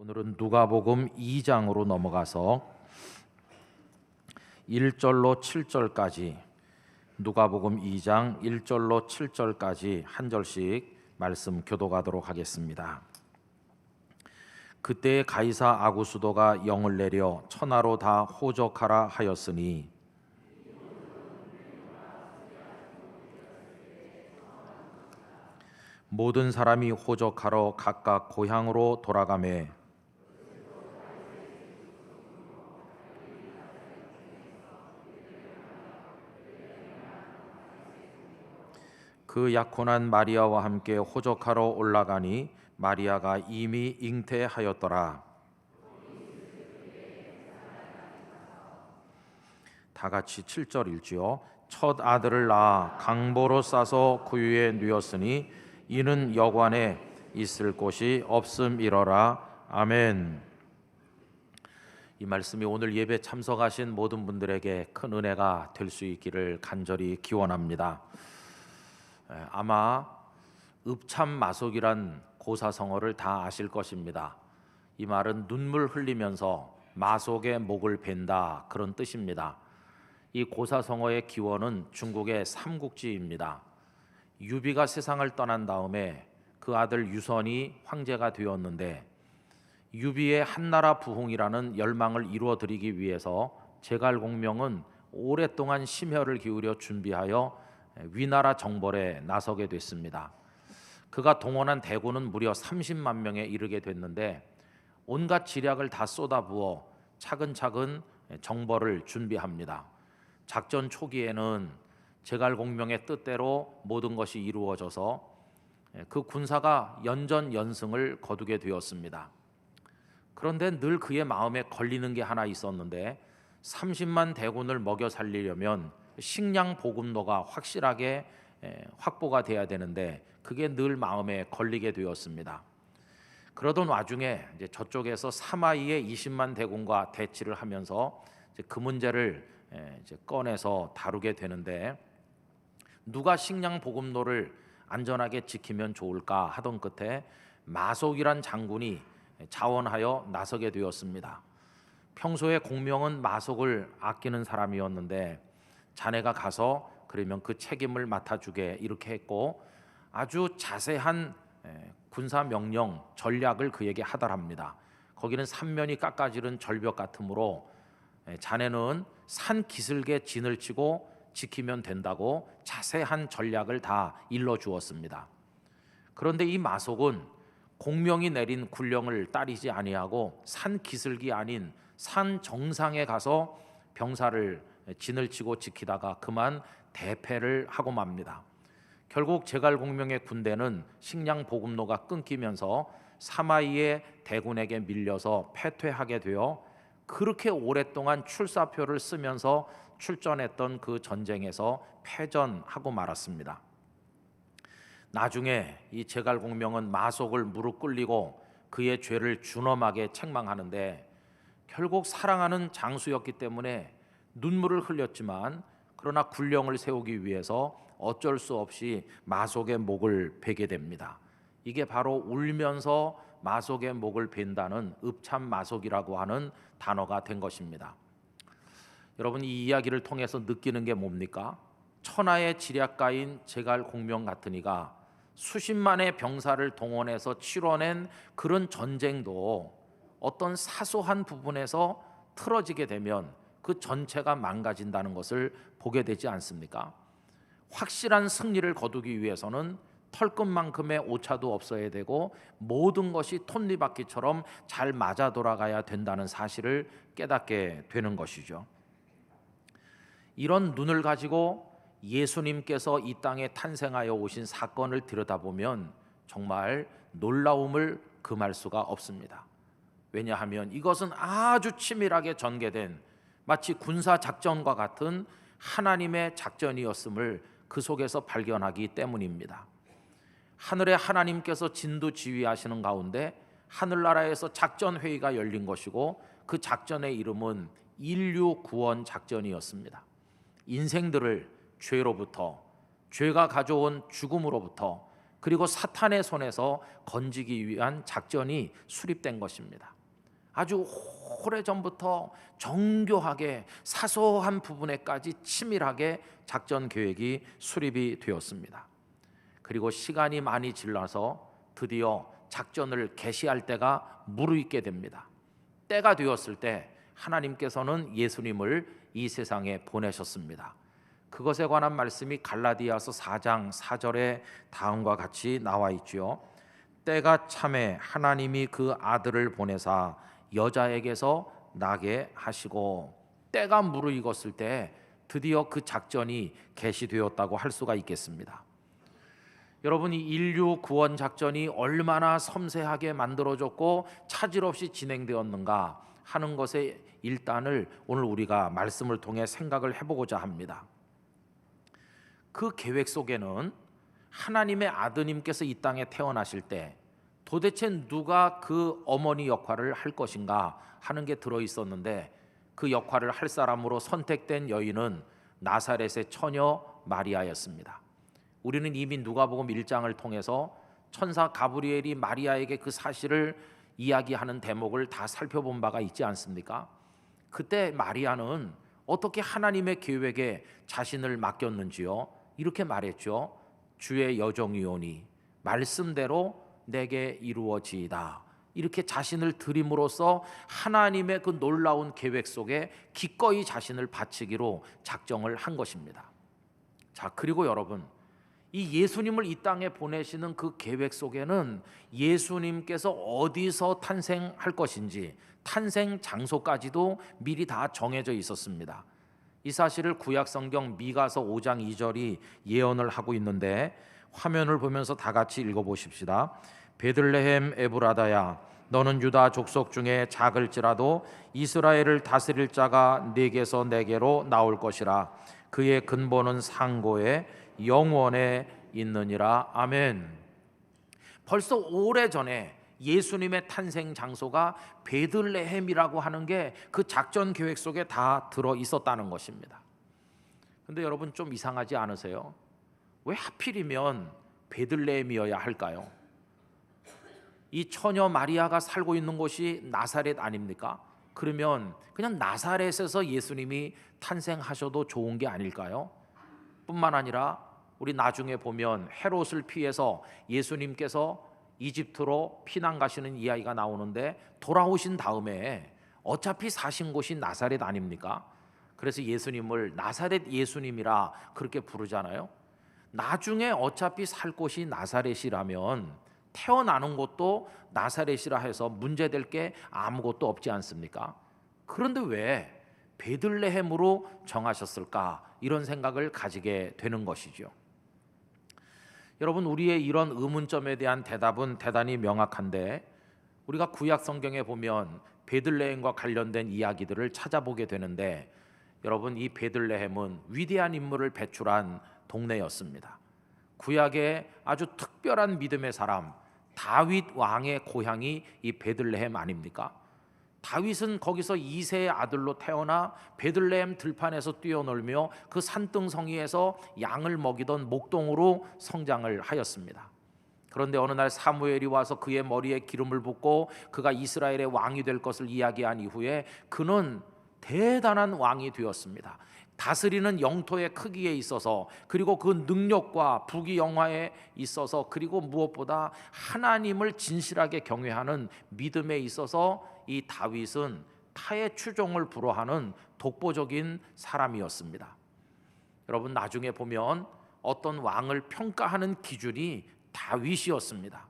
오늘은 누가복음 2장으로 넘어가서 1절로 7절까지 누가복음 2장 1절로 7절까지 한 절씩 말씀 교독하도록 하겠습니다. 그때 가이사 아구수도가 영을 내려 천하로 다 호적하라 하였으니 모든 사람이 호적하러 각각 고향으로 돌아가매 그 약혼한 마리아와 함께 호적하러 올라가니 마리아가 이미 잉태하였더라. 다 같이 7절 읽지요. 첫 아들을 낳아 강보로 싸서 구유에 누였으니 이는 여관에 있을 곳이 없음이러라. 아멘. 이 말씀이 오늘 예배 참석하신 모든 분들에게 큰 은혜가 될 수 있기를 간절히 기원합니다. 아마 읍참마속이란 고사성어를 다 아실 것입니다. 이 말은 눈물 흘리면서 마속의 목을 벤다 그런 뜻입니다. 이 고사성어의 기원은 중국의 삼국지입니다. 유비가 세상을 떠난 다음에 그 아들 유선이 황제가 되었는데 유비의 한나라 부흥이라는 열망을 이루어드리기 위해서 제갈공명은 오랫동안 심혈을 기울여 준비하여 위나라 정벌에 나서게 됐습니다. 그가 동원한 대군은 무려 30만 명에 이르게 됐는데 온갖 지략을 다 쏟아부어 차근차근 정벌을 준비합니다. 작전 초기에는 제갈공명의 뜻대로 모든 것이 이루어져서 그 군사가 연전연승을 거두게 되었습니다. 그런데 늘 그의 마음에 걸리는 게 하나 있었는데 30만 대군을 먹여 살리려면 식량 보급로가 확실하게 확보가 돼야 되는데 그게 늘 마음에 걸리게 되었습니다. 그러던 와중에 이제 저쪽에서 사마이의 20만 대군과 대치를 하면서 이제 그 문제를 이제 꺼내서 다루게 되는데 누가 식량 보급로를 안전하게 지키면 좋을까 하던 끝에 마속이란 장군이 자원하여 나서게 되었습니다. 평소에 공명은 마속을 아끼는 사람이었는데 자네가 가서 그러면 그 책임을 맡아주게 이렇게 했고 아주 자세한 군사 명령 전략을 그에게 하달합니다. 거기는 삼면이 깎아지른 절벽 같으므로 자네는 산 기슭에 진을 치고 지키면 된다고 자세한 전략을 다 일러주었습니다. 그런데 이 마속은 공명이 내린 군령을 따르지 아니하고 산 기슭이 아닌 산 정상에 가서 병사를 진을 치고 지키다가 그만 대패를 하고 맙니다. 결국 제갈공명의 군대는 식량 보급로가 끊기면서 사마이의 대군에게 밀려서 패퇴하게 되어 그렇게 오랫동안 출사표를 쓰면서 출전했던 그 전쟁에서 패전하고 말았습니다. 나중에 이 제갈공명은 마속을 무릎 꿇리고 그의 죄를 준엄하게 책망하는데 결국 사랑하는 장수였기 때문에 눈물을 흘렸지만 그러나 군령을 세우기 위해서 어쩔 수 없이 마속의 목을 베게 됩니다. 이게 바로 울면서 마속의 목을 벤다는 읍참마속이라고 하는 단어가 된 것입니다. 여러분 이 이야기를 통해서 느끼는 게 뭡니까? 천하의 지략가인 제갈공명 같은 이가 수십만의 병사를 동원해서 치러낸 그런 전쟁도 어떤 사소한 부분에서 틀어지게 되면 그 전체가 망가진다는 것을 보게 되지 않습니까? 확실한 승리를 거두기 위해서는 털끝만큼의 오차도 없어야 되고 모든 것이 톱니바퀴처럼 잘 맞아 돌아가야 된다는 사실을 깨닫게 되는 것이죠. 이런 눈을 가지고 예수님께서 이 땅에 탄생하여 오신 사건을 들여다보면 정말 놀라움을 금할 수가 없습니다. 왜냐하면 이것은 아주 치밀하게 전개된 마치 군사작전과 같은 하나님의 작전이었음을 그 속에서 발견하기 때문입니다. 하늘의 하나님께서 진두지휘하시는 가운데 하늘나라에서 작전회의가 열린 것이고 그 작전의 이름은 인류구원 작전이었습니다. 인생들을 죄로부터, 죄가 가져온 죽음으로부터 그리고 사탄의 손에서 건지기 위한 작전이 수립된 것입니다. 아주 오래전부터 정교하게 사소한 부분에까지 치밀하게 작전 계획이 수립이 되었습니다. 그리고 시간이 많이 지나서 드디어 작전을 개시할 때가 무르익게 됩니다. 때가 되었을 때 하나님께서는 예수님을 이 세상에 보내셨습니다. 그것에 관한 말씀이 갈라디아서 4장 4절에 다음과 같이 나와 있지요. 때가 참에 하나님이 그 아들을 보내사 여자에게서 나게 하시고, 때가 무르익었을 때 드디어 그 작전이 개시되었다고 할 수가 있겠습니다. 여러분이 인류 구원 작전이 얼마나 섬세하게 만들어졌고 차질 없이 진행되었는가 하는 것의 일단을 오늘 우리가 말씀을 통해 생각을 해보고자 합니다. 그 계획 속에는 하나님의 아드님께서 이 땅에 태어나실 때 도대체 누가 그 어머니 역할을 할 것인가 하는 게 들어 있었는데, 그 역할을 할 사람으로 선택된 여인은 나사렛의 처녀 마리아였습니다. 우리는 이미 누가복음 1장을 통해서 천사 가브리엘이 마리아에게 그 사실을 이야기하는 대목을 다 살펴본 바가 있지 않습니까? 그때 마리아는 어떻게 하나님의 계획에 자신을 맡겼는지요? 이렇게 말했죠. 주의 여종이오니 말씀대로 내게 이루어지이다. 이렇게 자신을 드림으로써 하나님의 그 놀라운 계획 속에 기꺼이 자신을 바치기로 작정을 한 것입니다. 자, 그리고 여러분, 이 예수님을 이 땅에 보내시는 그 계획 속에는 예수님께서 어디서 탄생할 것인지 탄생 장소까지도 미리 다 정해져 있었습니다. 이 사실을 구약성경 미가서 5장 2절이 예언을 하고 있는데, 화면을 보면서 다 같이 읽어보십시다. 베들레헴 에브라다야, 너는 유다 족속 중에 작을지라도 이스라엘을 다스릴 자가 네게서 내게로 나올 것이라. 그의 근본은 상고에 영원에 있느니라. 아멘. 벌써 오래전에 예수님의 탄생 장소가 베들레헴이라고 하는 게 그 작전 계획 속에 다 들어 있었다는 것입니다. 근데 여러분, 좀 이상하지 않으세요? 왜 하필이면 베들레헴이어야 할까요? 이 처녀 마리아가 살고 있는 곳이 나사렛 아닙니까? 그러면 그냥 나사렛에서 예수님이 탄생하셔도 좋은 게 아닐까요? 뿐만 아니라 우리 나중에 보면 헤롯을 피해서 예수님께서 이집트로 피난 가시는 이야기가 나오는데, 돌아오신 다음에 어차피 사신 곳이 나사렛 아닙니까? 그래서 예수님을 나사렛 예수님이라 그렇게 부르잖아요. 나중에 어차피 살 곳이 나사렛이라면 태어나는 곳도 나사렛이라 해서 문제될 게 아무것도 없지 않습니까? 그런데 왜 베들레헴으로 정하셨을까? 이런 생각을 가지게 되는 것이죠. 여러분, 우리의 이런 의문점에 대한 대답은 대단히 명확한데, 우리가 구약 성경에 보면 베들레헴과 관련된 이야기들을 찾아보게 되는데, 여러분, 이 베들레헴은 위대한 인물을 배출한 동네였습니다. 구약의 아주 특별한 믿음의 사람 다윗 왕의 고향이 이 베들레헴 아닙니까? 다윗은 거기서 이새의 아들로 태어나 베들레헴 들판에서 뛰어놀며 그 산등성이에서 양을 먹이던 목동으로 성장을 하였습니다. 그런데 어느 날 사무엘이 와서 그의 머리에 기름을 붓고 그가 이스라엘의 왕이 될 것을 이야기한 이후에 그는 대단한 왕이 되었습니다. 다스리는 영토의 크기에 있어서, 그리고 그 능력과 부귀영화에 있어서, 그리고 무엇보다 하나님을 진실하게 경외하는 믿음에 있어서 이 다윗은 타의 추종을 불허하는 독보적인 사람이었습니다. 여러분, 나중에 보면 어떤 왕을 평가하는 기준이 다윗이었습니다.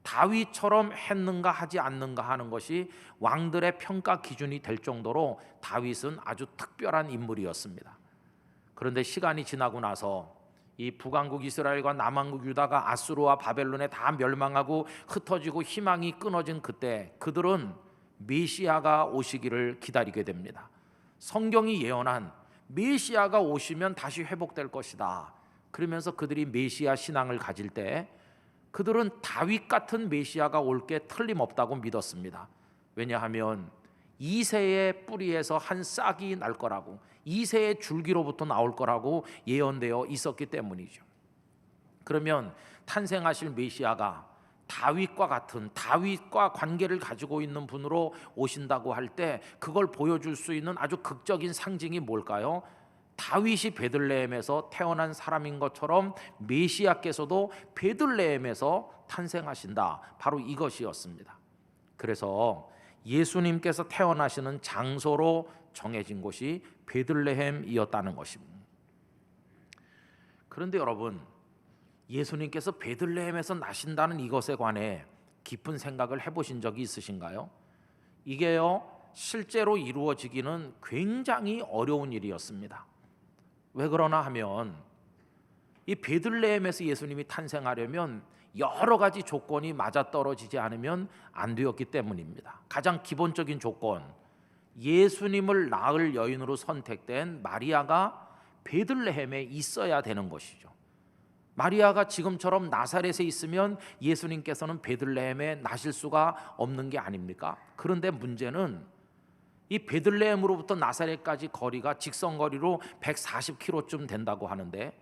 다윗처럼 했는가 하지 않는가 하는 것이 왕들의 평가 기준이 될 정도로 다윗은 아주 특별한 인물이었습니다. 그런데 시간이 지나고 나서 이 북왕국 이스라엘과 남왕국 유다가 아수르와 바벨론에 다 멸망하고 흩어지고 희망이 끊어진 그때, 그들은 메시아가 오시기를 기다리게 됩니다. 성경이 예언한 메시아가 오시면 다시 회복될 것이다. 그러면서 그들이 메시아 신앙을 가질 때 그들은 다윗 같은 메시아가 올 게 틀림없다고 믿었습니다. 왜냐하면 이새의 뿌리에서 한 싹이 날 거라고, 이새의 줄기로부터 나올 거라고 예언되어 있었기 때문이죠. 그러면 탄생하실 메시아가 다윗과 같은, 다윗과 관계를 가지고 있는 분으로 오신다고 할 때 그걸 보여줄 수 있는 아주 극적인 상징이 뭘까요? 다윗이 베들레헴에서 태어난 사람인 것처럼 메시아께서도 베들레헴에서 탄생하신다, 바로 이것이었습니다. 그래서 예수님께서 태어나시는 장소로 정해진 곳이 베들레헴이었다는 것입니다. 그런데 여러분, 예수님께서 베들레헴에서 나신다는 이것에 관해 깊은 생각을 해보신 적이 있으신가요? 이게요, 실제로 이루어지기는 굉장히 어려운 일이었습니다. 왜 그러나 하면 이 베들레헴에서 예수님이 탄생하려면 여러 가지 조건이 맞아떨어지지 않으면 안 되었기 때문입니다. 가장 기본적인 조건, 예수님을 낳을 여인으로 선택된 마리아가 베들레헴에 있어야 되는 것이죠. 마리아가 지금처럼 나사렛에 있으면 예수님께서는 베들레헴에 나실 수가 없는 게 아닙니까? 그런데 문제는 이 베들레헴으로부터 나사렛까지 거리가 직선거리로 140km쯤 된다고 하는데,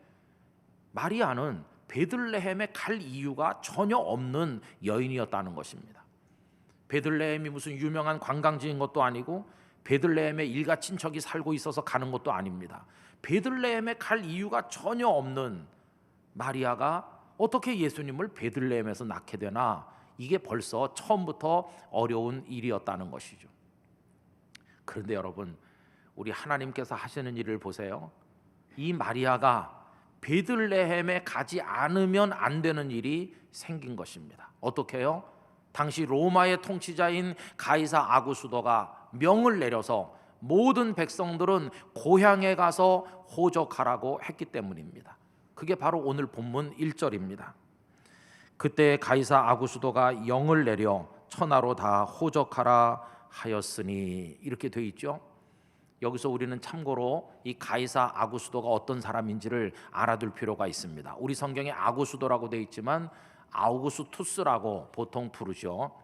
마리아는 베들레헴에 갈 이유가 전혀 없는 여인이었다는 것입니다. 베들레헴이 무슨 유명한 관광지인 것도 아니고 베들레헴에 일가 친척이 살고 있어서 가는 것도 아닙니다. 베들레헴에 갈 이유가 전혀 없는 마리아가 어떻게 예수님을 베들레헴에서 낳게 되나, 이게 벌써 처음부터 어려운 일이었다는 것이죠. 그런데 여러분, 우리 하나님께서 하시는 일을 보세요. 이 마리아가 베들레헴에 가지 않으면 안 되는 일이 생긴 것입니다. 어떻게요? 당시 로마의 통치자인 가이사 아구스도가 명을 내려서 모든 백성들은 고향에 가서 호적하라고 했기 때문입니다. 그게 바로 오늘 본문 1절입니다. 그때 가이사 아구스도가 영을 내려 천하로 다 호적하라 하였으니, 이렇게 되어 있죠. 여기서 우리는 참고로 이 가이사 아구스도가 어떤 사람인지를 알아둘 필요가 있습니다. 우리 성경에 아구스도라고 되어 있지만 아우구스투스라고 보통 부르죠.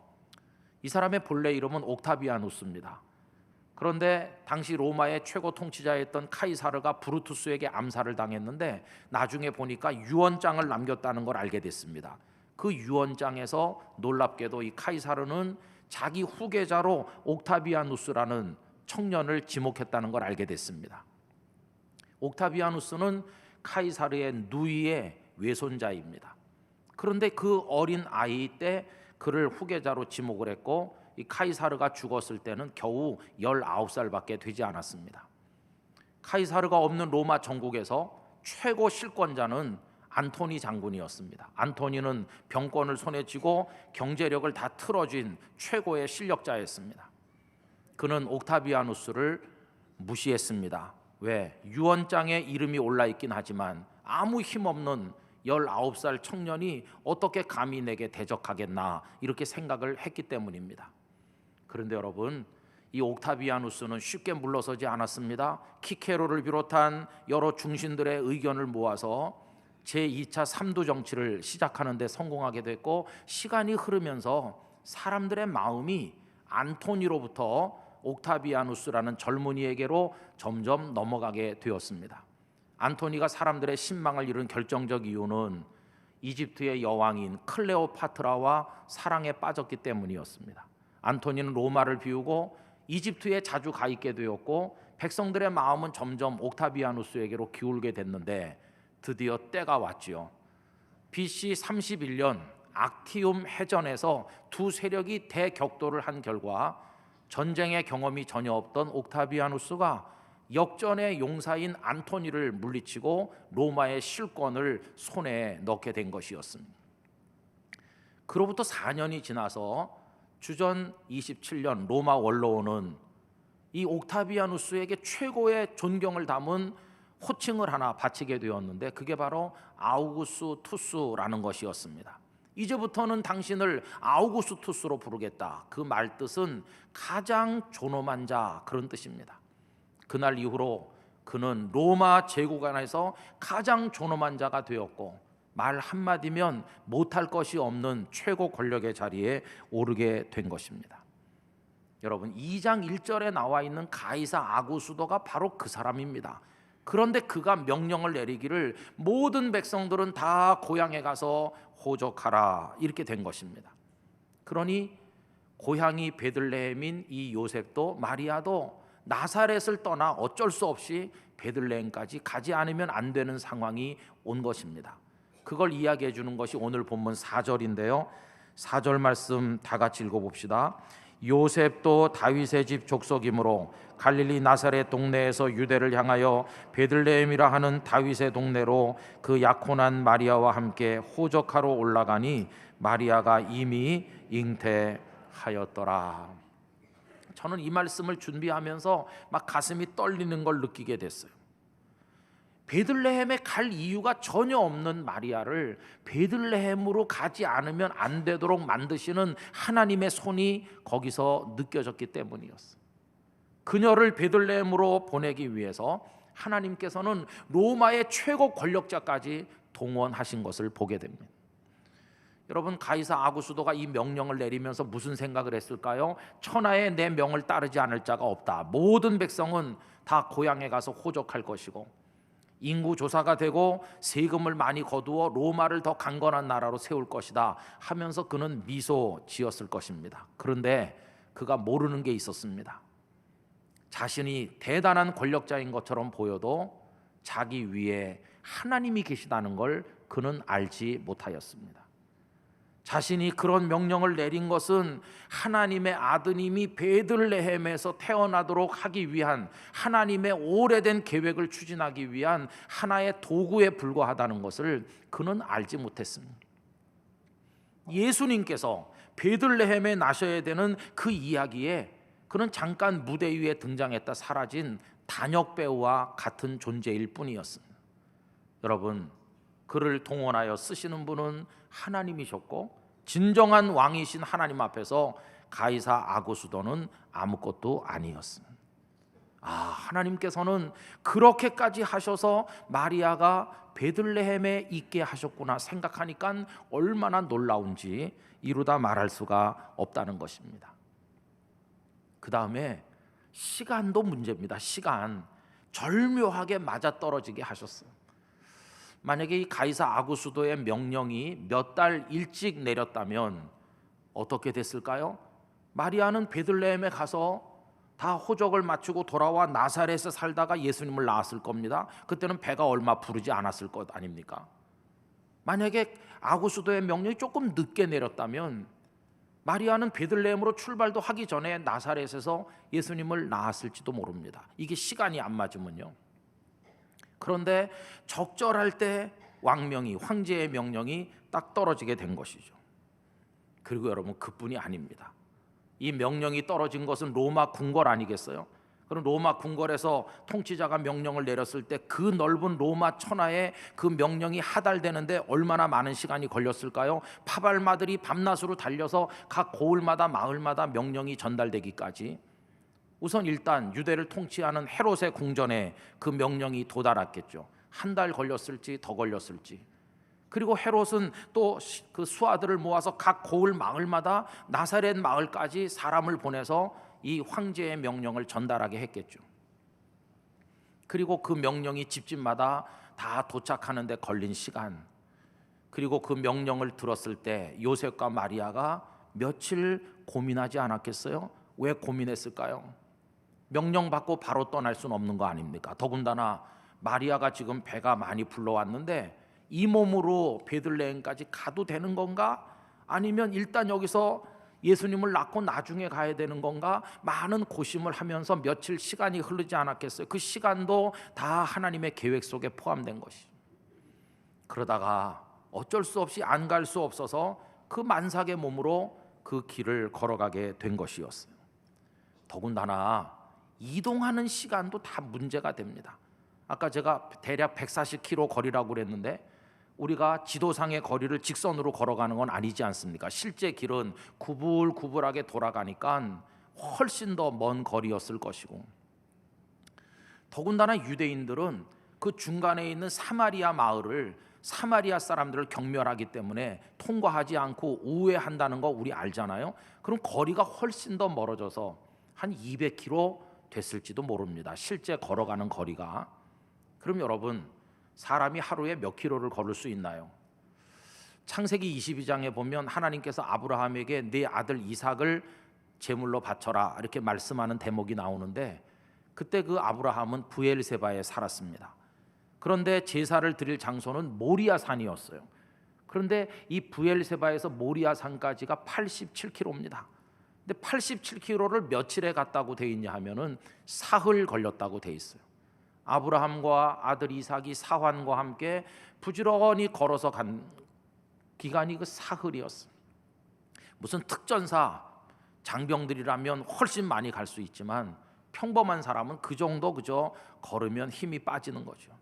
이 사람의 본래 이름은 옥타비아누스입니다. 그런데 당시 로마의 최고 통치자였던 카이사르가 브루투스에게 암살을 당했는데 나중에 보니까 유언장을 남겼다는 걸 알게 됐습니다. 그 유언장에서 놀랍게도 이 카이사르는 자기 후계자로 옥타비아누스라는 청년을 지목했다는 걸 알게 됐습니다. 옥타비아누스는 카이사르의 누이의 외손자입니다. 그런데 그 어린 아이 때 그를 후계자로 지목을 했고, 이 카이사르가 죽었을 때는 겨우 19살밖에 되지 않았습니다. 카이사르가 없는 로마 전국에서 최고 실권자는 안토니 장군이었습니다. 안토니는 병권을 손에 쥐고 경제력을 다 틀어쥔 최고의 실력자였습니다. 그는 옥타비아누스를 무시했습니다. 왜? 유언장에 이름이 올라 있긴 하지만 아무 힘없는 19살 청년이 어떻게 감히 내게 대적하겠나, 이렇게 생각을 했기 때문입니다. 그런데 여러분, 이 옥타비아누스는 쉽게 물러서지 않았습니다. 키케로를 비롯한 여러 중신들의 의견을 모아서 제2차 삼두 정치를 시작하는 데 성공하게 됐고, 시간이 흐르면서 사람들의 마음이 안토니로부터 옥타비아누스라는 젊은이에게로 점점 넘어가게 되었습니다. 안토니가 사람들의 신망을 잃은 결정적 이유는 이집트의 여왕인 클레오파트라와 사랑에 빠졌기 때문이었습니다. 안토니는 로마를 비우고 이집트에 자주 가 있게 되었고, 백성들의 마음은 점점 옥타비아누스에게로 기울게 됐는데 드디어 때가 왔지요. BC 31년 악티움 해전에서 두 세력이 대격돌을 한 결과 전쟁의 경험이 전혀 없던 옥타비아누스가 역전의 용사인 안토니를 물리치고 로마의 실권을 손에 넣게 된 것이었습니다. 그로부터 4년이 지나서 주전 27년 로마 원로원은 이 옥타비아누스에게 최고의 존경을 담은 호칭을 하나 바치게 되었는데, 그게 바로 아우구스투스라는 것이었습니다. 이제부터는 당신을 아우구스투스로 부르겠다. 그 말 뜻은 가장 존엄한 자, 그런 뜻입니다. 그날 이후로 그는 로마 제국 안에서 가장 존엄한 자가 되었고, 말 한마디면 못할 것이 없는 최고 권력의 자리에 오르게 된 것입니다. 여러분, 2장 1절에 나와 있는 가이사 아구스도가 바로 그 사람입니다. 그런데 그가 명령을 내리기를 모든 백성들은 다 고향에 가서 호적하라 이렇게 된 것입니다. 그러니 고향이 베들레헴인 이 요셉도 마리아도 나사렛을 떠나 어쩔 수 없이 베들레헴까지 가지 않으면 안 되는 상황이 온 것입니다. 그걸 이야기해 주는 것이 오늘 본문 4절인데요. 4절 말씀 다 같이 읽어봅시다. 요셉도 다윗의 집 족속이므로 갈릴리 나사렛 동네에서 유대를 향하여 베들레헴이라 하는 다윗의 동네로 그 약혼한 마리아와 함께 호적하러 올라가니 마리아가 이미 잉태하였더라. 저는 이 말씀을 준비하면서 막 가슴이 떨리는 걸 느끼게 됐어요. 베들레헴에 갈 이유가 전혀 없는 마리아를 베들레헴으로 가지 않으면 안 되도록 만드시는 하나님의 손이 거기서 느껴졌기 때문이었어요. 그녀를 베들레헴으로 보내기 위해서 하나님께서는 로마의 최고 권력자까지 동원하신 것을 보게 됩니다. 여러분, 가이사 아구스도가 이 명령을 내리면서 무슨 생각을 했을까요? 천하에 내 명을 따르지 않을 자가 없다. 모든 백성은 다 고향에 가서 호적할 것이고 인구 조사가 되고 세금을 많이 거두어 로마를 더 강건한 나라로 세울 것이다 하면서 그는 미소 지었을 것입니다. 그런데 그가 모르는 게 있었습니다. 자신이 대단한 권력자인 것처럼 보여도 자기 위에 하나님이 계시다는 걸 그는 알지 못하였습니다. 자신이 그런 명령을 내린 것은 하나님의 아드님이 베들레헴에서 태어나도록 하기 위한 하나님의 오래된 계획을 추진하기 위한 하나의 도구에 불과하다는 것을 그는 알지 못했습니다. 예수님께서 베들레헴에 나셔야 되는 그 이야기에 그는 잠깐 무대 위에 등장했다 사라진 단역 배우와 같은 존재일 뿐이었습니다. 여러분, 그를 동원하여 쓰시는 분은 하나님이셨고 진정한 왕이신 하나님 앞에서 가이사 아고수도는 아무것도 아니었습니다. 하나님께서는 그렇게까지 하셔서 마리아가 베들레헴에 있게 하셨구나 생각하니까 얼마나 놀라운지 이루다 말할 수가 없다는 것입니다. 그 다음에 시간도 문제입니다. 시간 절묘하게 맞아떨어지게 하셨어요. 만약에 이 가이사 아구수도의 명령이 몇 달 일찍 내렸다면 어떻게 됐을까요? 마리아는 베들레헴에 가서 다 호적을 마치고 돌아와 나사렛에 살다가 예수님을 낳았을 겁니다. 그때는 배가 얼마 부르지 않았을 것 아닙니까? 만약에 아구수도의 명령이 조금 늦게 내렸다면 마리아는 베들레헴으로 출발도 하기 전에 나사렛에서 예수님을 낳았을지도 모릅니다. 이게 시간이 안 맞으면요. 그런데 적절할 때 황제의 명령이 딱 떨어지게 된 것이죠. 그리고 여러분, 그뿐이 아닙니다. 이 명령이 떨어진 것은 로마 궁궐 아니겠어요? 그럼 로마 궁궐에서 통치자가 명령을 내렸을 때 그 넓은 로마 천하에 그 명령이 하달되는데 얼마나 많은 시간이 걸렸을까요? 파발마들이 밤낮으로 달려서 각 고을마다 마을마다 명령이 전달되기까지 우선 일단 유대를 통치하는 헤롯의 궁전에 그 명령이 도달했겠죠. 한 달 걸렸을지 더 걸렸을지. 그리고 헤롯은 또 그 수하들을 모아서 각 고을 마을마다 나사렛 마을까지 사람을 보내서 이 황제의 명령을 전달하게 했겠죠. 그리고 그 명령이 집집마다 다 도착하는 데 걸린 시간, 그리고 그 명령을 들었을 때 요셉과 마리아가 며칠 고민하지 않았겠어요? 왜 고민했을까요? 명령 받고 바로 떠날 수는 없는 거 아닙니까? 더군다나 마리아가 지금 배가 많이 불러왔는데 이 몸으로 베들레헴까지 가도 되는 건가? 아니면 일단 여기서 예수님을 낳고 나중에 가야 되는 건가? 많은 고심을 하면서 며칠 시간이 흐르지 않았겠어요? 그 시간도 다 하나님의 계획 속에 포함된 것이. 그러다가 어쩔 수 없이 안 갈 수 없어서 그 만삭의 몸으로 그 길을 걸어가게 된 것이었어요. 더군다나 이동하는 시간도 다 문제가 됩니다. 아까 제가 대략 140km 거리라고 그랬는데 우리가 지도상의 거리를 직선으로 걸어가는 건 아니지 않습니까? 실제 길은 구불구불하게 돌아가니까 훨씬 더 먼 거리였을 것이고, 더군다나 유대인들은 그 중간에 있는 사마리아 마을을 사마리아 사람들을 경멸하기 때문에 통과하지 않고 우회한다는 거 우리 알잖아요. 그럼 거리가 훨씬 더 멀어져서 한 200km 됐을지도 모릅니다. 실제 걸어가는 거리가. 그럼 여러분, 사람이 하루에 몇 킬로를 걸을 수 있나요? 창세기 22장에 보면 하나님께서 아브라함에게 네 아들 이삭을 제물로 바쳐라 이렇게 말씀하는 대목이 나오는데, 그때 그 아브라함은 브엘세바에 살았습니다. 그런데 제사를 드릴 장소는 모리아 산이었어요. 그런데 이 브엘세바에서 모리아 산까지가 87km입니다. 근데 87km를 며칠에 갔다고 돼 있냐 하면은 사흘 걸렸다고 돼 있어요. 아브라함과 아들 이삭이 사환과 함께 부지런히 걸어서 간 기간이 그 사흘이었어요. 무슨 특전사 장병들이라면 훨씬 많이 갈 수 있지만 평범한 사람은 그 정도 그저 걸으면 힘이 빠지는 거죠.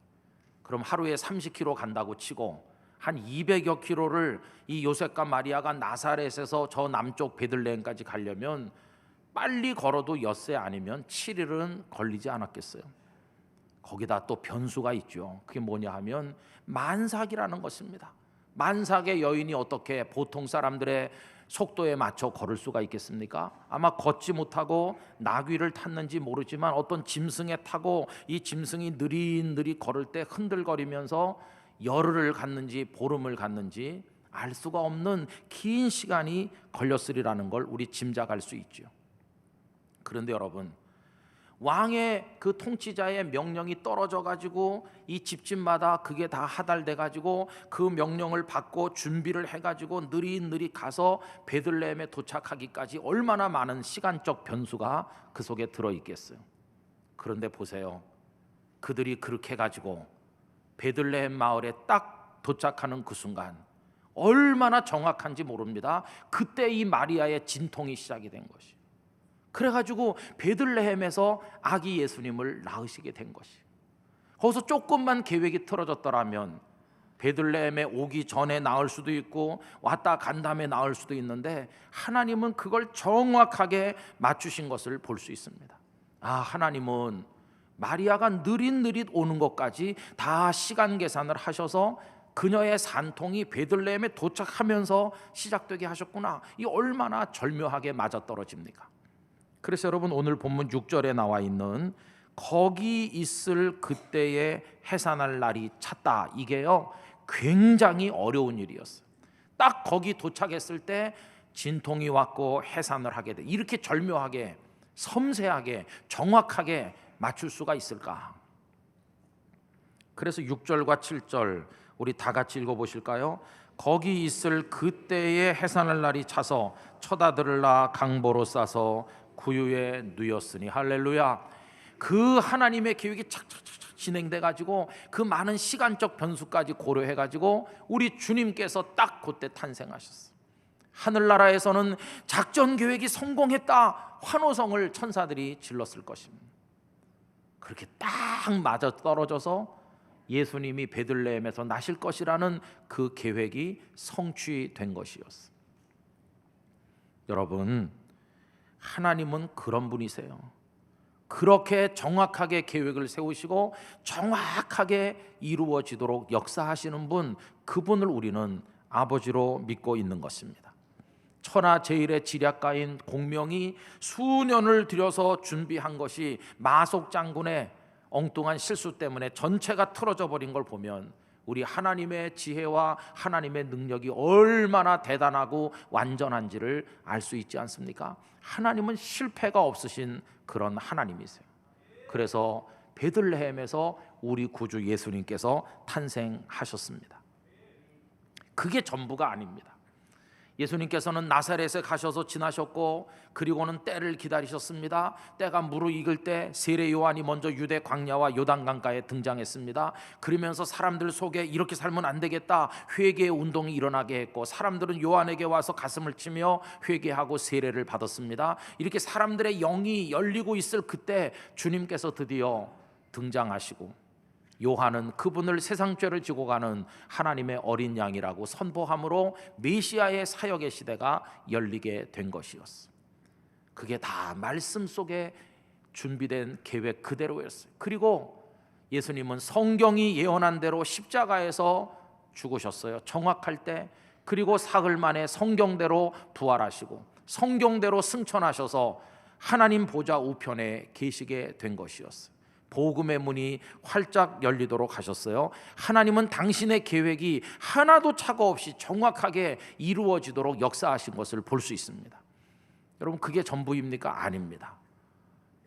그럼 하루에 30km 간다고 치고 한 200여 킬로를 이 요셉과 마리아가 나사렛에서 저 남쪽 베들레헴까지 가려면 빨리 걸어도 엿새 아니면 7일은 걸리지 않았겠어요. 거기다 또 변수가 있죠. 그게 뭐냐 하면 만삭이라는 것입니다. 만삭의 여인이 어떻게 보통 사람들의 속도에 맞춰 걸을 수가 있겠습니까? 아마 걷지 못하고 나귀를 탔는지 모르지만 어떤 짐승에 타고 이 짐승이 느릿느릿 걸을 때 흔들거리면서 열흘을 갔는지 보름을 갔는지 알 수가 없는 긴 시간이 걸렸으리라는 걸 우리 짐작할 수 있죠. 그런데 여러분, 왕의 그 통치자의 명령이 떨어져 가지고 이 집집마다 그게 다 하달돼 가지고 그 명령을 받고 준비를 해 가지고 느릿느릿 가서 베들레헴에 도착하기까지 얼마나 많은 시간적 변수가 그 속에 들어 있겠어요. 그런데 보세요, 그들이 그렇게 가지고 베들레헴 마을에 딱 도착하는 그 순간 얼마나 정확한지 모릅니다. 그때 이 마리아의 진통이 시작이 된 것이. 그래가지고 베들레헴에서 아기 예수님을 낳으시게 된 것이. 거기서 조금만 계획이 틀어졌더라면 베들레헴에 오기 전에 낳을 수도 있고 왔다 간 다음에 낳을 수도 있는데 하나님은 그걸 정확하게 맞추신 것을 볼 수 있습니다. 하나님은 마리아가 느릿느릿 오는 것까지 다 시간 계산을 하셔서 그녀의 산통이 베들레헴에 도착하면서 시작되게 하셨구나. 이 얼마나 절묘하게 맞아떨어집니까? 그래서 여러분, 오늘 본문 6절에 나와 있는 거기 있을 그때에 해산할 날이 찼다, 이게요 굉장히 어려운 일이었어요. 딱 거기 도착했을 때 진통이 왔고 해산을 하게 돼. 이렇게 절묘하게 섬세하게 정확하게 맞출 수가 있을까? 그래서 6절과 7절 우리 다 같이 읽어보실까요? 거기 있을 그때에 해산할 날이 차서 쳐다들으라 강보로 싸서 구유에 누였으니. 할렐루야. 그 하나님의 계획이 착착착 진행돼 가지고 그 많은 시간적 변수까지 고려해 가지고 우리 주님께서 딱 그때 탄생하셨어요. 하늘나라에서는 작전 계획이 성공했다, 환호성을 천사들이 질렀을 것입니다. 그렇게 딱 맞아 떨어져서 예수님이 베들레헴에서 나실 것이라는 그 계획이 성취된 것이었어요. 여러분, 하나님은 그런 분이세요. 그렇게 정확하게 계획을 세우시고 정확하게 이루어지도록 역사하시는 분, 그분을 우리는 아버지로 믿고 있는 것입니다. 천하제일의 지략가인 공명이 수년을 들여서 준비한 것이 마속 장군의 엉뚱한 실수 때문에 전체가 틀어져 버린 걸 보면 우리 하나님의 지혜와 하나님의 능력이 얼마나 대단하고 완전한지를 알 수 있지 않습니까? 하나님은 실패가 없으신 그런 하나님이세요. 그래서 베들레헴에서 우리 구주 예수님께서 탄생하셨습니다. 그게 전부가 아닙니다. 예수님께서는 나사렛에 가셔서 지나셨고 그리고는 때를 기다리셨습니다. 때가 무르익을 때 세례 요한이 먼저 유대 광야와 요단강가에 등장했습니다. 그러면서 사람들 속에 이렇게 살면 안 되겠다, 회개의 운동이 일어나게 했고 사람들은 요한에게 와서 가슴을 치며 회개하고 세례를 받았습니다. 이렇게 사람들의 영이 열리고 있을 그때 주님께서 드디어 등장하시고 요한은 그분을 세상 죄를 지고 가는 하나님의 어린 양이라고 선포함으로 메시아의 사역의 시대가 열리게 된 것이었어. 그게 다 말씀 속에 준비된 계획 그대로였어요. 그리고 예수님은 성경이 예언한 대로 십자가에서 죽으셨어요. 정확할 때. 그리고 사흘 만에 성경대로 부활하시고 성경대로 승천하셔서 하나님 보좌 우편에 계시게 된 것이었어요. 복음의 문이 활짝 열리도록 하셨어요. 하나님은 당신의 계획이 하나도 착오 없이 정확하게 이루어지도록 역사하신 것을 볼 수 있습니다. 여러분, 그게 전부입니까? 아닙니다.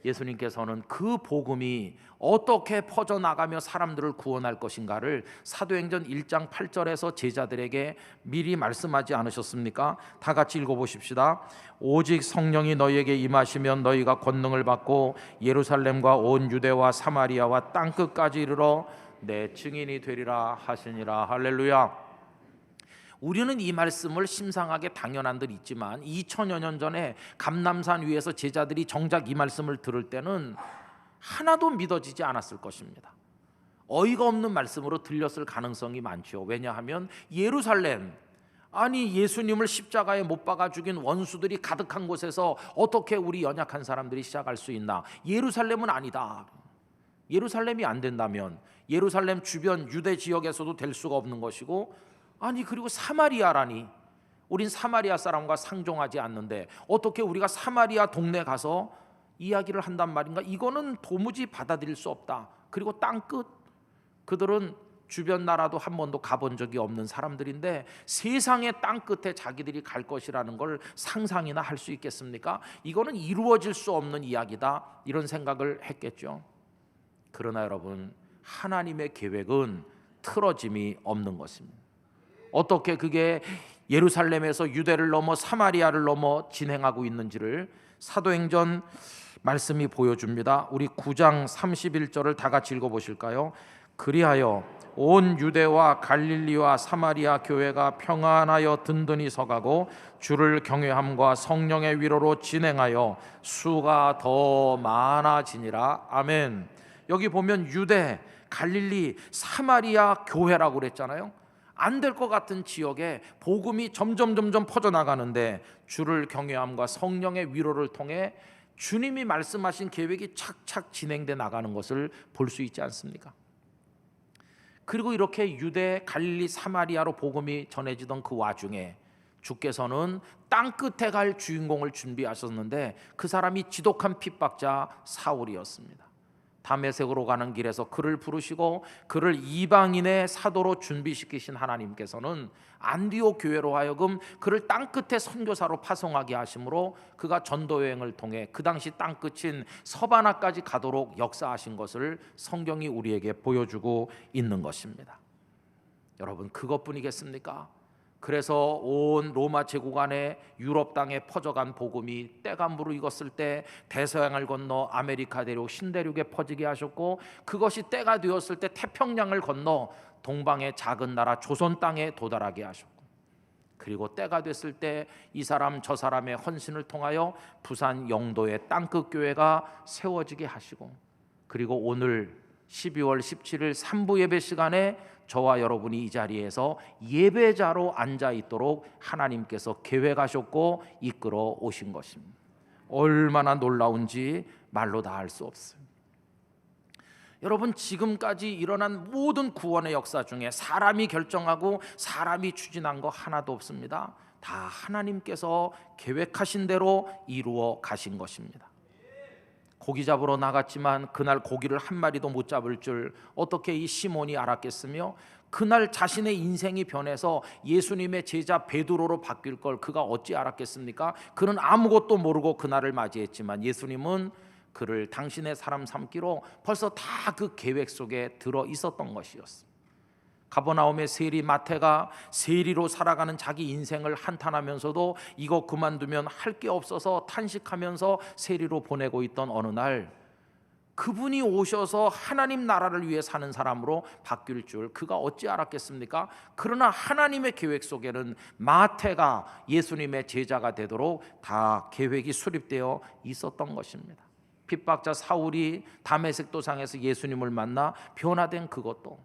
예수님께서는 그 복음이 어떻게 퍼져나가며 사람들을 구원할 것인가를 사도행전 1장 8절에서 제자들에게 미리 말씀하지 않으셨습니까? 다 같이 읽어보십시다. 오직 성령이 너희에게 임하시면 너희가 권능을 받고 예루살렘과 온 유대와 사마리아와 땅끝까지 이르러 내 증인이 되리라 하시니라. 할렐루야. 우리는 이 말씀을 심상하게 당연한 듯 있지만 2000여 년 전에 감람산 위에서 제자들이 정작 이 말씀을 들을 때는 하나도 믿어지지 않았을 것입니다. 어이가 없는 말씀으로 들렸을 가능성이 많죠. 왜냐하면 예루살렘, 아니 예수님을 십자가에 못 박아 죽인 원수들이 가득한 곳에서 어떻게 우리 연약한 사람들이 시작할 수 있나? 예루살렘은 아니다. 예루살렘이 안 된다면 예루살렘 주변 유대 지역에서도 될 수가 없는 것이고, 아니 그리고 사마리아라니, 우린 사마리아 사람과 상종하지 않는데 어떻게 우리가 사마리아 동네 가서 이야기를 한단 말인가? 이거는 도무지 받아들일 수 없다. 그리고 땅끝, 그들은 주변 나라도 한 번도 가본 적이 없는 사람들인데 세상의 땅끝에 자기들이 갈 것이라는 걸 상상이나 할 수 있겠습니까? 이거는 이루어질 수 없는 이야기다, 이런 생각을 했겠죠. 그러나 여러분, 하나님의 계획은 틀어짐이 없는 것입니다. 어떻게 그게 예루살렘에서 유대를 넘어 사마리아를 넘어 진행하고 있는지를 사도행전 말씀이 보여줍니다. 우리 9장 31절을 다 같이 읽어보실까요? 그리하여 온 유대와 갈릴리와 사마리아 교회가 평안하여 든든히 서가고 주를 경외함과 성령의 위로로 진행하여 수가 더 많아지니라. 아멘. 여기 보면 유대, 갈릴리, 사마리아 교회라고 그랬잖아요. 안 될 것 같은 지역에 복음이 점점 퍼져나가는데 주를 경외함과 성령의 위로를 통해 주님이 말씀하신 계획이 착착 진행돼 나가는 것을 볼 수 있지 않습니까? 그리고 이렇게 유대, 갈릴리, 사마리아로 복음이 전해지던 그 와중에 주께서는 땅끝에 갈 주인공을 준비하셨는데 그 사람이 지독한 핍박자 사울이었습니다. 다메섹으로 가는 길에서 그를 부르시고 그를 이방인의 사도로 준비시키신 하나님께서는 안디옥 교회로 하여금 그를 땅끝에 선교사로 파송하게 하심으로 그가 전도 여행을 통해 그 당시 땅끝인 서바나까지 가도록 역사하신 것을 성경이 우리에게 보여주고 있는 것입니다. 여러분, 그것뿐이겠습니까? 그래서 온 로마 제국 안에 유럽 땅에 퍼져간 복음이 때가 무르익었을 때 대서양을 건너 아메리카 대륙 신대륙에 퍼지게 하셨고, 그것이 때가 되었을 때 태평양을 건너 동방의 작은 나라 조선 땅에 도달하게 하셨고, 그리고 때가 됐을 때 이 사람 저 사람의 헌신을 통하여 부산 영도의 땅끝 교회가 세워지게 하시고, 그리고 오늘 12월 17일 3부 예배 시간에 저와 여러분이 이 자리에서 예배자로 앉아 있도록 하나님께서 계획하셨고 이끌어 오신 것입니다. 얼마나 놀라운지 말로 다 할 수 없어요. 여러분, 지금까지 일어난 모든 구원의 역사 중에 사람이 결정하고 사람이 추진한 거 하나도 없습니다. 다 하나님께서 계획하신 대로 이루어 가신 것입니다. 고기 잡으러 나갔지만 그날 고기를 한 마리도 못 잡을 줄 어떻게 이 시몬이 알았겠으며, 그날 자신의 인생이 변해서 예수님의 제자 베드로로 바뀔 걸 그가 어찌 알았겠습니까? 그는 아무것도 모르고 그날을 맞이했지만 예수님은 그를 당신의 사람 삼기로 벌써 다 그 계획 속에 들어 있었던 것이었습니다. 가버나움의 세리 마태가 세리로 살아가는 자기 인생을 한탄하면서도 이거 그만두면 할 게 없어서 탄식하면서 세리로 보내고 있던 어느 날, 그분이 오셔서 하나님 나라를 위해 사는 사람으로 바뀔 줄 그가 어찌 알았겠습니까? 그러나 하나님의 계획 속에는 마태가 예수님의 제자가 되도록 다 계획이 수립되어 있었던 것입니다. 핍박자 사울이 다메섹 도상에서 예수님을 만나 변화된 그것도,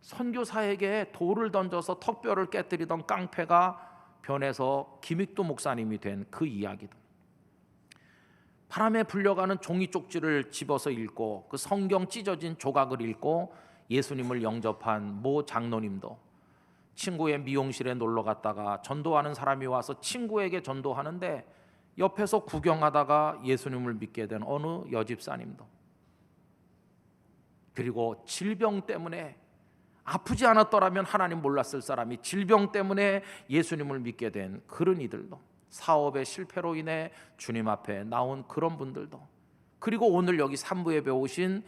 선교사에게 돌을 던져서 턱뼈를 깨뜨리던 깡패가 변해서 김익도 목사님이 된 그 이야기도, 바람에 불려가는 종이 쪽지를 집어서 읽고 그 성경 찢어진 조각을 읽고 예수님을 영접한 모 장로님도, 친구의 미용실에 놀러 갔다가 전도하는 사람이 와서 친구에게 전도하는데 옆에서 구경하다가 예수님을 믿게 된 어느 여집사님도, 그리고 질병 때문에, 아프지 않았더라면 하나님 몰랐을 사람이 질병 때문에 예수님을 믿게 된 그런 이들도, 사업의 실패로 인해 주님 앞에 나온 그런 분들도, 그리고 오늘 여기 산부에 배우신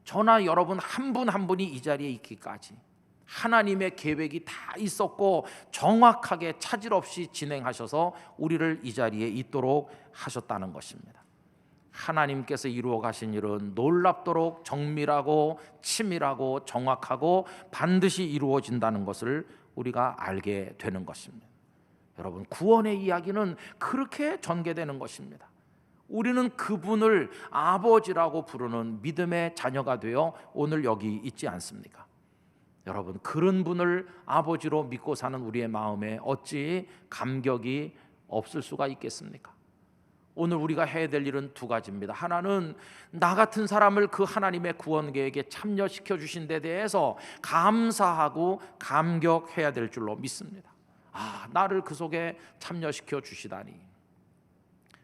저나 여러분 한 분 한 분이 이 자리에 있기까지 하나님의 계획이 다 있었고 정확하게 차질 없이 진행하셔서 우리를 이 자리에 있도록 하셨다는 것입니다. 하나님께서 이루어 가신 일은 놀랍도록 정밀하고 치밀하고 정확하고 반드시 이루어진다는 것을 우리가 알게 되는 것입니다. 여러분, 구원의 이야기는 그렇게 전개되는 것입니다. 우리는 그분을 아버지라고 부르는 믿음의 자녀가 되어 오늘 여기 있지 않습니까? 여러분, 그런 분을 아버지로 믿고 사는 우리의 마음에 어찌 감격이 없을 수가 있겠습니까? 오늘 우리가 해야 될 일은 두 가지입니다. 하나는 나 같은 사람을 그 하나님의 구원 계획에 참여시켜 주신 데 대해서 감사하고 감격해야 될 줄로 믿습니다. 나를 그 속에 참여시켜 주시다니.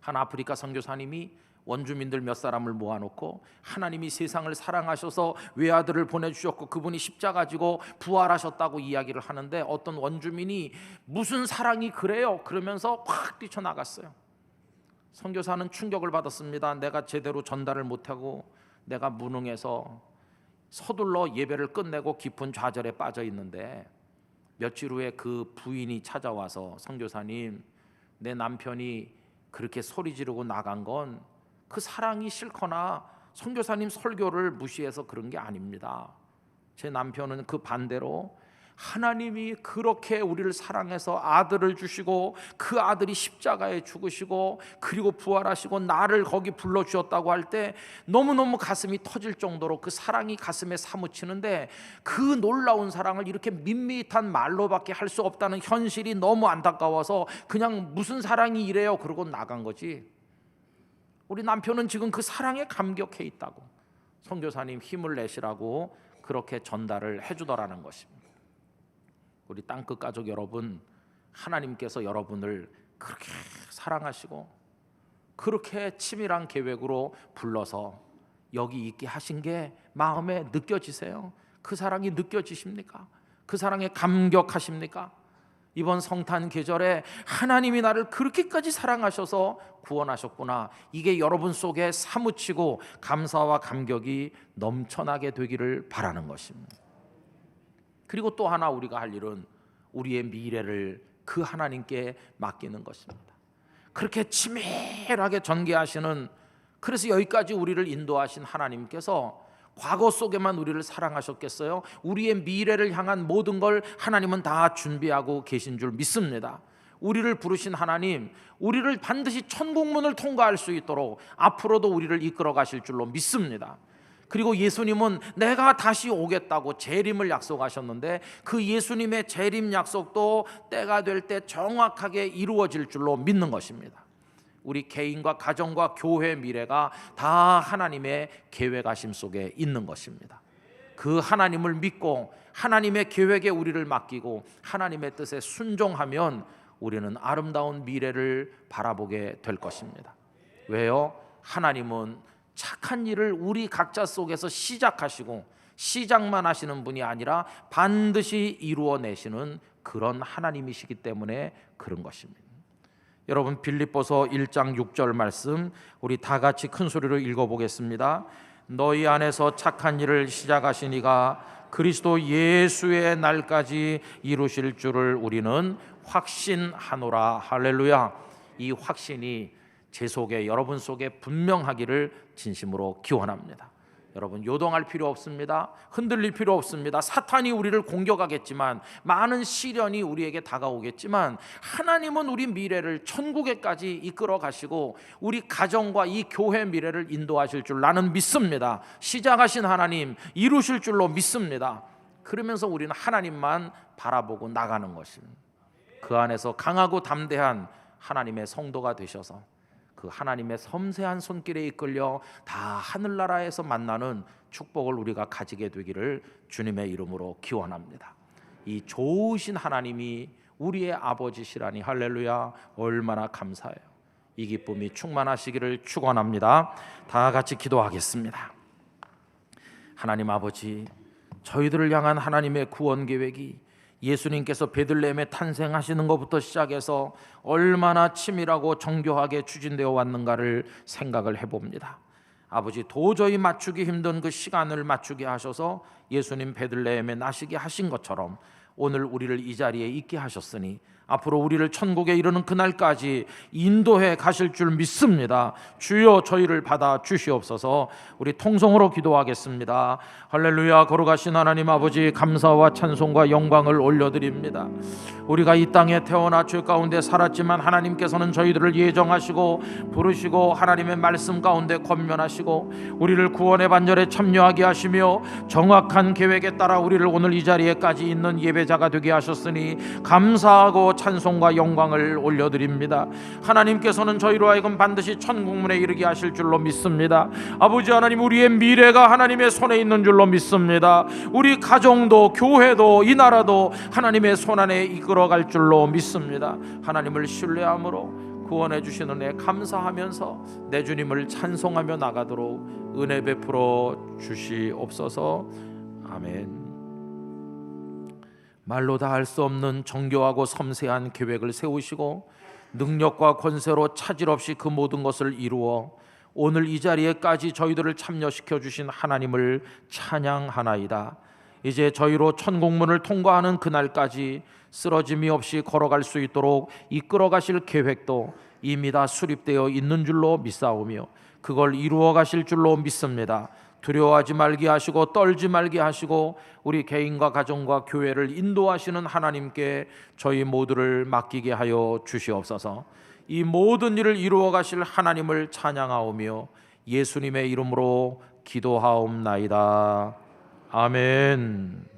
한 아프리카 선교사님이 원주민들 몇 사람을 모아놓고 하나님이 세상을 사랑하셔서 외아들을 보내주셨고 그분이 십자가 지고 부활하셨다고 이야기를 하는데, 어떤 원주민이 무슨 사랑이 그래요? 그러면서 확 뛰쳐나갔어요. 선교사는 충격을 받았습니다. 내가 제대로 전달을 못하고 내가 무능해서 서둘러 예배를 끝내고 깊은 좌절에 빠져 있는데, 며칠 후에 그 부인이 찾아와서 선교사님, 내 남편이 그렇게 소리 지르고 나간 건 그 사랑이 싫거나 선교사님 설교를 무시해서 그런 게 아닙니다. 제 남편은 그 반대로 하나님이 그렇게 우리를 사랑해서 아들을 주시고 그 아들이 십자가에 죽으시고 그리고 부활하시고 나를 거기 불러주셨다고 할 때 너무너무 가슴이 터질 정도로 그 사랑이 가슴에 사무치는데, 그 놀라운 사랑을 이렇게 밋밋한 말로밖에 할 수 없다는 현실이 너무 안타까워서 그냥 무슨 사랑이 이래요 그러고 나간 거지. 우리 남편은 지금 그 사랑에 감격해 있다고 선교사님 힘을 내시라고 그렇게 전달을 해주더라는 것입니다. 우리 땅끝 가족 여러분, 하나님께서 여러분을 그렇게 사랑하시고 그렇게 치밀한 계획으로 불러서 여기 있게 하신 게 마음에 느껴지세요? 그 사랑이 느껴지십니까? 그 사랑에 감격하십니까? 이번 성탄 계절에 하나님이 나를 그렇게까지 사랑하셔서 구원하셨구나, 이게 여러분 속에 사무치고 감사와 감격이 넘쳐나게 되기를 바라는 것입니다. 그리고 또 하나 우리가 할 일은 우리의 미래를 그 하나님께 맡기는 것입니다. 그렇게 치밀하게 전개하시는, 그래서 여기까지 우리를 인도하신 하나님께서 과거 속에만 우리를 사랑하셨겠어요? 우리의 미래를 향한 모든 걸 하나님은 다 준비하고 계신 줄 믿습니다. 우리를 부르신 하나님, 우리를 반드시 천국문을 통과할 수 있도록 앞으로도 우리를 이끌어 가실 줄로 믿습니다. 그리고 예수님은 내가 다시 오겠다고 재림을 약속하셨는데, 그 예수님의 재림 약속도 때가 될 때 정확하게 이루어질 줄로 믿는 것입니다. 우리 개인과 가정과 교회 미래가 다 하나님의 계획하심 속에 있는 것입니다. 그 하나님을 믿고 하나님의 계획에 우리를 맡기고 하나님의 뜻에 순종하면 우리는 아름다운 미래를 바라보게 될 것입니다. 왜요? 하나님은 착한 일을 우리 각자 속에서 시작하시고 시작만 하시는 분이 아니라 반드시 이루어내시는 그런 하나님이시기 때문에 그런 것입니다. 여러분, 빌립보서 1장 6절 말씀 우리 다 같이 큰 소리로 읽어보겠습니다. 너희 안에서 착한 일을 시작하신 이가 그리스도 예수의 날까지 이루실 줄을 우리는 확신하노라. 할렐루야. 이 확신이 제 속에, 여러분 속에 분명하기를 진심으로 기원합니다. 여러분, 요동할 필요 없습니다. 흔들릴 필요 없습니다. 사탄이 우리를 공격하겠지만, 많은 시련이 우리에게 다가오겠지만, 하나님은 우리 미래를 천국에까지 이끌어 가시고 우리 가정과 이 교회 미래를 인도하실 줄 나는 믿습니다. 시작하신 하나님 이루실 줄로 믿습니다. 그러면서 우리는 하나님만 바라보고 나가는 것입니다. 그 안에서 강하고 담대한 하나님의 성도가 되셔서 그 하나님의 섬세한 손길에 이끌려 다 하늘나라에서 만나는 축복을 우리가 가지게 되기를 주님의 이름으로 기원합니다. 이 좋으신 하나님이 우리의 아버지시라니 할렐루야, 얼마나 감사해요. 이 기쁨이 충만하시기를 축원합니다. 다 같이 기도하겠습니다. 하나님 아버지, 저희들을 향한 하나님의 구원 계획이 예수님께서 베들레헴에 탄생하시는 것부터 시작해서 얼마나 치밀하고 정교하게 추진되어 왔는가를 생각을 해봅니다. 아버지, 도저히 맞추기 힘든 그 시간을 맞추게 하셔서 예수님 베들레헴에 나시게 하신 것처럼 오늘 우리를 이 자리에 있게 하셨으니 앞으로 우리를 천국에 이르는 그날까지 인도해 가실 줄 믿습니다. 주여 저희를 받아 주시옵소서. 우리 통성으로 기도하겠습니다. 할렐루야. 거룩하신 하나님 아버지, 감사와 찬송과 영광을 올려드립니다. 우리가 이 땅에 태어나 죄 가운데 살았지만 하나님께서는 저희들을 예정하시고 부르시고 하나님의 말씀 가운데 권면하시고 우리를 구원의 반열에 참여하게 하시며 정확한 계획에 따라 우리를 오늘 이 자리에까지 있는 예배자가 되게 하셨으니 감사하고 찬송과 영광을 올려드립니다. 하나님께서는 저희로 하여금 반드시 천국문에 이르게 하실 줄로 믿습니다. 아버지 하나님, 우리의 미래가 하나님의 손에 있는 줄로 믿습니다. 우리 가정도 교회도 이 나라도 하나님의 손안에 이끌어갈 줄로 믿습니다. 하나님을 신뢰함으로 구원해 주신 은혜 감사하면서 내 주님을 찬송하며 나가도록 은혜 베풀어 주시옵소서. 아멘. 말로 다 할 수 없는 정교하고 섬세한 계획을 세우시고 능력과 권세로 차질 없이 그 모든 것을 이루어 오늘 이 자리에까지 저희들을 참여시켜 주신 하나님을 찬양하나이다. 이제 저희로 천국문을 통과하는 그날까지 쓰러짐이 없이 걸어갈 수 있도록 이끌어 가실 계획도 이미 다 수립되어 있는 줄로 믿사오며 그걸 이루어 가실 줄로 믿습니다. 두려워하지 말게 하시고 떨지 말게 하시고 우리 개인과 가정과 교회를 인도하시는 하나님께 저희 모두를 맡기게 하여 주시옵소서. 이 모든 일을 이루어 가실 하나님을 찬양하오며 예수님의 이름으로 기도하옵나이다. 아멘.